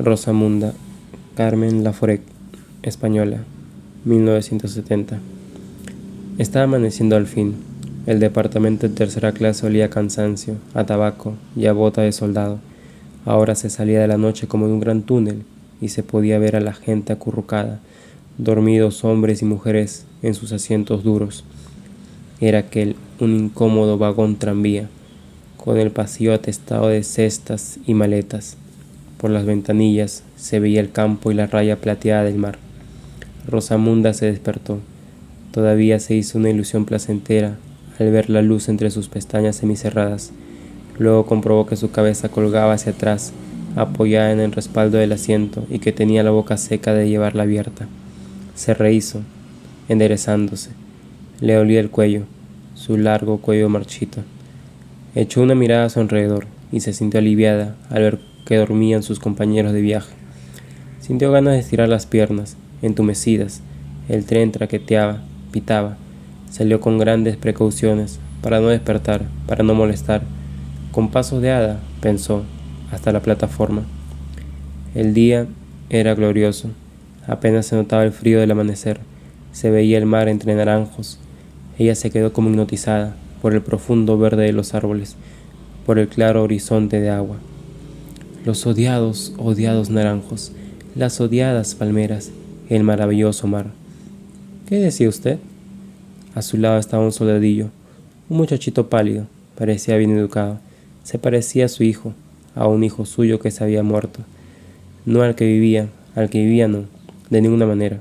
Rosamunda, Carmen Laforet, española, 1970. Estaba amaneciendo al fin. El departamento de tercera clase olía a cansancio, a tabaco y a bota de soldado. Ahora se salía de la noche como de un gran túnel y se podía ver a la gente acurrucada, dormidos hombres y mujeres en sus asientos duros. Era aquel un incómodo vagón tranvía, con el pasillo atestado de cestas y maletas. Por las ventanillas se veía el campo y la raya plateada del mar. Rosamunda se despertó. Todavía se hizo una ilusión placentera al ver la luz entre sus pestañas semicerradas. Luego comprobó que su cabeza colgaba hacia atrás, apoyada en el respaldo del asiento, y que tenía la boca seca de llevarla abierta. Se rehízo, enderezándose. Le olía el cuello, su largo cuello marchito. Echó una mirada a su alrededor y se sintió aliviada al ver que dormían sus compañeros de viaje. Sintió ganas de estirar las piernas, entumecidas. El tren traqueteaba, pitaba. Salió con grandes precauciones, para no despertar, para no molestar. Con pasos de hada, pensó, hasta la plataforma. El día era glorioso. Apenas se notaba el frío del amanecer. Se veía el mar entre naranjos. Ella se quedó como hipnotizada por el profundo verde de los árboles, por el claro horizonte de agua. Los odiados, odiados naranjos, las odiadas palmeras, el maravilloso mar. ¿Qué decía usted? A su lado estaba un soldadillo, un muchachito pálido, parecía bien educado. Se parecía a su hijo, a un hijo suyo que se había muerto. No al que vivía no, de ninguna manera.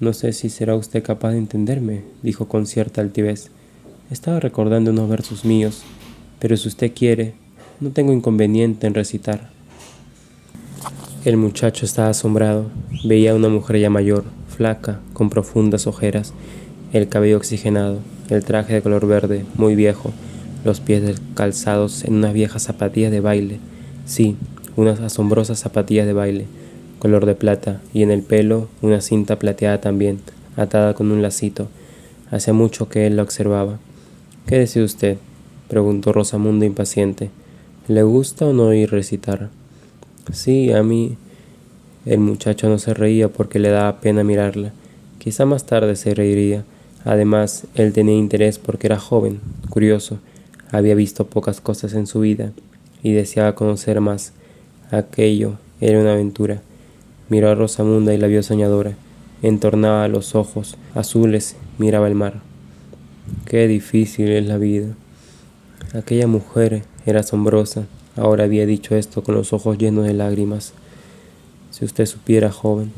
No sé si será usted capaz de entenderme, dijo con cierta altivez. Estaba recordando unos versos míos, pero si usted quiere, no tengo inconveniente en recitar. El muchacho estaba asombrado. Veía a una mujer ya mayor, flaca, con profundas ojeras, el cabello oxigenado, el traje de color verde, muy viejo, los pies descalzados en unas viejas zapatillas de baile. Sí, unas asombrosas zapatillas de baile, color de plata, y en el pelo una cinta plateada también, atada con un lacito. Hacía mucho que él la observaba. ¿Qué decía usted?, preguntó Rosamunda impaciente. ¿Le gusta o no oír recitar? Sí, a mí. El muchacho no se reía porque le daba pena mirarla. Quizá más tarde se reiría. Además, él tenía interés porque era joven, curioso. Había visto pocas cosas en su vida y deseaba conocer más. Aquello era una aventura. Miró a Rosamunda y la vio soñadora. Entornaba los ojos azules, miraba el mar. Qué difícil es la vida. Aquella mujer era asombrosa. Ahora había dicho esto con los ojos llenos de lágrimas. Si usted supiera, joven,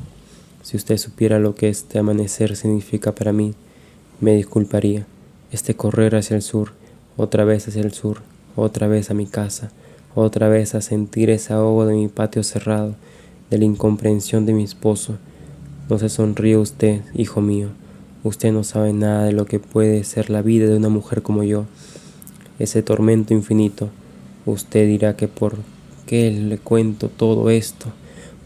si usted supiera lo que este amanecer significa para mí, me disculparía. Este correr hacia el sur, otra vez hacia el sur, otra vez a mi casa, otra vez a sentir ese ahogo de mi patio cerrado, de la incomprensión de mi esposo. No se sonríe usted, hijo mío. Usted no sabe nada de lo que puede ser la vida de una mujer como yo. Ese tormento infinito. Usted dirá que por qué le cuento todo esto,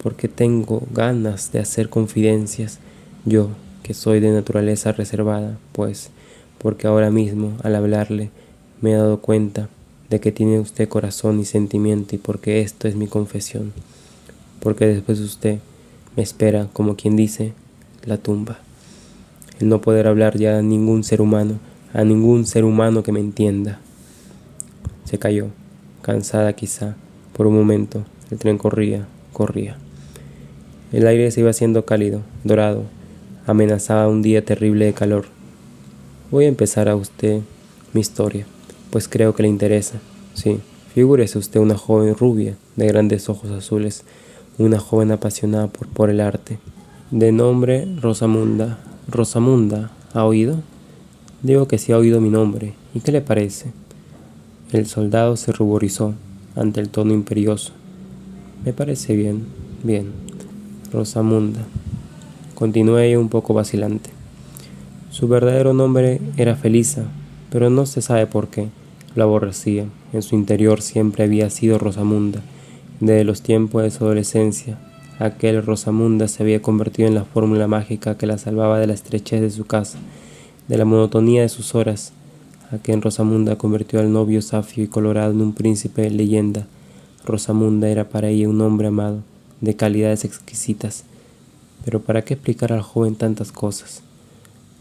porque tengo ganas de hacer confidencias. Yo, que soy de naturaleza reservada, pues, porque ahora mismo, al hablarle, me he dado cuenta de que tiene usted corazón y sentimiento, y porque esto es mi confesión. Porque después de usted me espera, como quien dice, la tumba. El no poder hablar ya a ningún ser humano que me entienda. Se cayó, cansada quizá. Por un momento, el tren corría. El aire se iba haciendo cálido, dorado. Amenazaba un día terrible de calor. Voy a empezar a usted mi historia, pues creo que le interesa. Sí, figúrese usted una joven rubia, de grandes ojos azules, una joven apasionada por el arte. De nombre Rosamunda. Rosamunda, ¿ha oído? Digo que sí ha oído mi nombre. ¿Y qué le parece? El soldado se ruborizó ante el tono imperioso. Me parece bien. Rosamunda. Continuó ella un poco vacilante. Su verdadero nombre era Felisa, pero no se sabe por qué. Lo aborrecía. En su interior siempre había sido Rosamunda. Desde los tiempos de su adolescencia, aquel Rosamunda se había convertido en la fórmula mágica que la salvaba de la estrechez de su casa, de la monotonía de sus horas. Aquel Rosamunda convirtió al novio safio y colorado en un príncipe de leyenda. Rosamunda era para ella un hombre amado, de calidades exquisitas. Pero ¿para qué explicar al joven tantas cosas?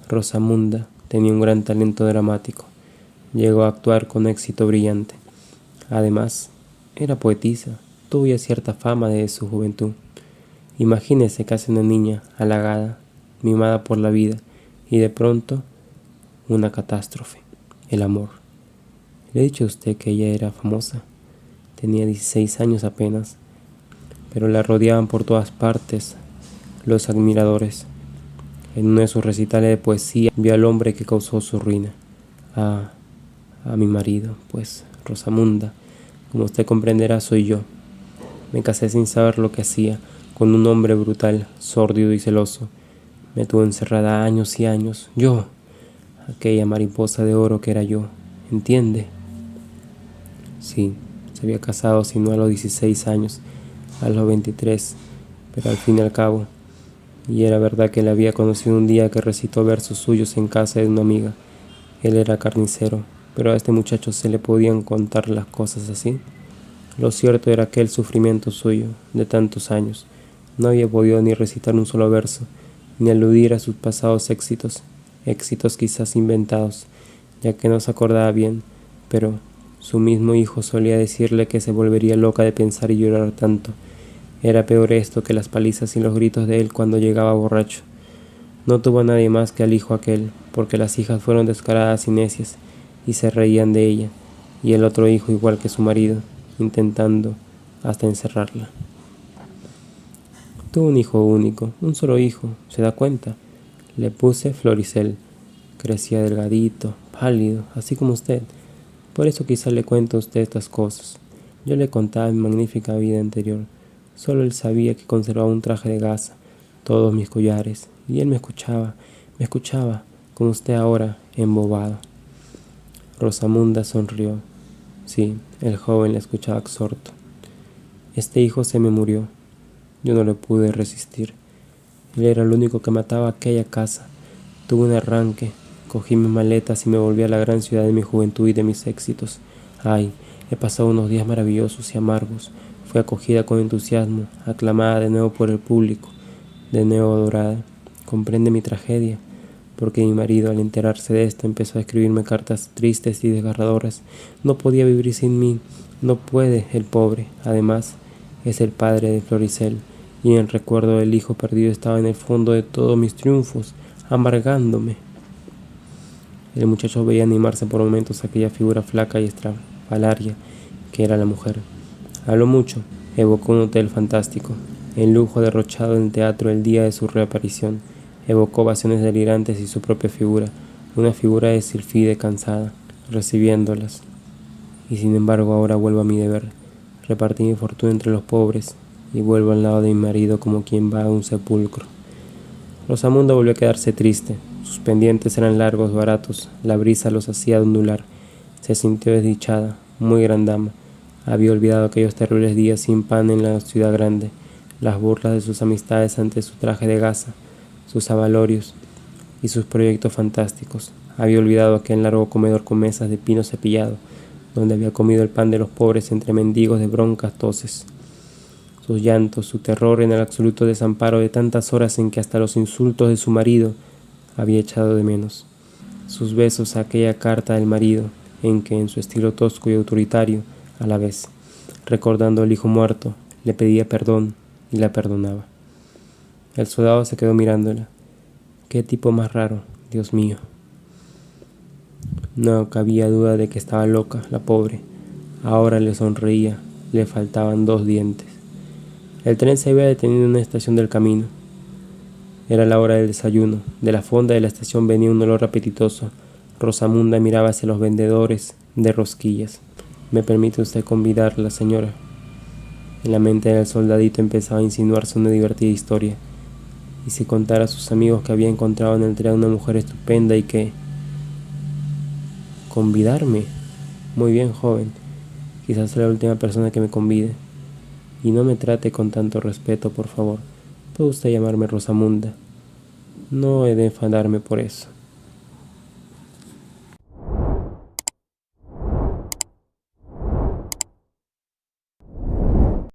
Rosamunda tenía un gran talento dramático. Llegó a actuar con éxito brillante. Además, era poetisa, tuvo ya cierta fama desde su juventud. Imagínese casi una niña halagada, mimada por la vida, y de pronto una catástrofe, el amor. Le he dicho a usted que ella era famosa. Tenía 16 años apenas, pero la rodeaban por todas partes los admiradores. En uno de sus recitales de poesía vio al hombre que causó su ruina. A mi marido, pues, Rosamunda, como usted comprenderá, soy yo. Me casé sin saber lo que hacía, con un hombre brutal, sórdido y celoso. Me tuvo encerrada años y años. Yo, aquella mariposa de oro que era yo, ¿entiende? Sí, se había casado, si no a los 16 años, a los 23, pero al fin y al cabo. Y era verdad que le había conocido un día que recitó versos suyos en casa de una amiga. Él era carnicero, pero a este muchacho se le podían contar las cosas así. Lo cierto era que el sufrimiento suyo, de tantos años, no había podido ni recitar un solo verso, ni aludir a sus pasados éxitos quizás inventados, ya que no se acordaba bien, pero su mismo hijo solía decirle que se volvería loca de pensar y llorar tanto. Era peor esto que las palizas y los gritos de él cuando llegaba borracho. No tuvo a nadie más que al hijo aquel, porque las hijas fueron descaradas y necias, y se reían de ella, y el otro hijo igual que su marido, intentando hasta encerrarla. Tuvo un hijo único, un solo hijo, ¿se da cuenta? Le puse Floricel. Crecía delgadito, pálido, así como usted. Por eso quizá le cuento a usted estas cosas. Yo le contaba mi magnífica vida anterior. Solo él sabía que conservaba un traje de gasa, todos mis collares, y él me escuchaba, como usted ahora, embobado. Rosamunda sonrió. Sí, el joven le escuchaba absorto. Este hijo se me murió. Yo no le pude resistir. Él era el único que mataba aquella casa. Tuve un arranque, cogí mis maletas y me volví a la gran ciudad de mi juventud y de mis éxitos. Ay, he pasado unos días maravillosos y amargos. Fui acogida con entusiasmo, aclamada de nuevo por el público, de nuevo adorada. Comprende mi tragedia, porque mi marido, al enterarse de esto, empezó a escribirme cartas tristes y desgarradoras. No podía vivir sin mí, no puede, el pobre. Además, es el padre de Floricel, y en el recuerdo del hijo perdido estaba en el fondo de todos mis triunfos, amargándome. El muchacho veía animarse por momentos aquella figura flaca y estrafalaria que era la mujer. Habló mucho, evocó un hotel fantástico, el lujo derrochado en el teatro el día de su reaparición, evocó ovaciones delirantes y su propia figura, una figura de Silfide cansada, recibiéndolas. Y sin embargo ahora vuelvo a mi deber, repartí mi fortuna entre los pobres, y vuelvo al lado de mi marido como quien va a un sepulcro. Rosamunda volvió a quedarse triste, sus pendientes eran largos, baratos, la brisa los hacía ondular, se sintió desdichada, muy gran dama. Había olvidado aquellos terribles días sin pan en la ciudad grande, las burlas de sus amistades ante su traje de gasa, sus avalorios y sus proyectos fantásticos. Había olvidado aquel largo comedor con mesas de pino cepillado, donde había comido el pan de los pobres entre mendigos de broncas toses. Sus llantos, su terror en el absoluto desamparo de tantas horas en que hasta los insultos de su marido había echado de menos. Sus besos a aquella carta del marido, en que, en su estilo tosco y autoritario, a la vez, recordando al hijo muerto, le pedía perdón y la perdonaba. El soldado se quedó mirándola. Qué tipo más raro, Dios mío. No cabía duda de que estaba loca, la pobre. Ahora le sonreía, le faltaban 2 dientes. El tren se había detenido en una estación del camino. Era la hora del desayuno. De la fonda de la estación venía un olor apetitoso. Rosamunda miraba hacia los vendedores de rosquillas. ¿Me permite usted convidarla, señora? En la mente del soldadito empezaba a insinuarse una divertida historia. Y si contara a sus amigos que había encontrado en el tren una mujer estupenda y que... ¿Convidarme? Muy bien, joven. Quizás sea la última persona que me convide. Y no me trate con tanto respeto, por favor. Puede usted llamarme Rosamunda. No he de enfadarme por eso.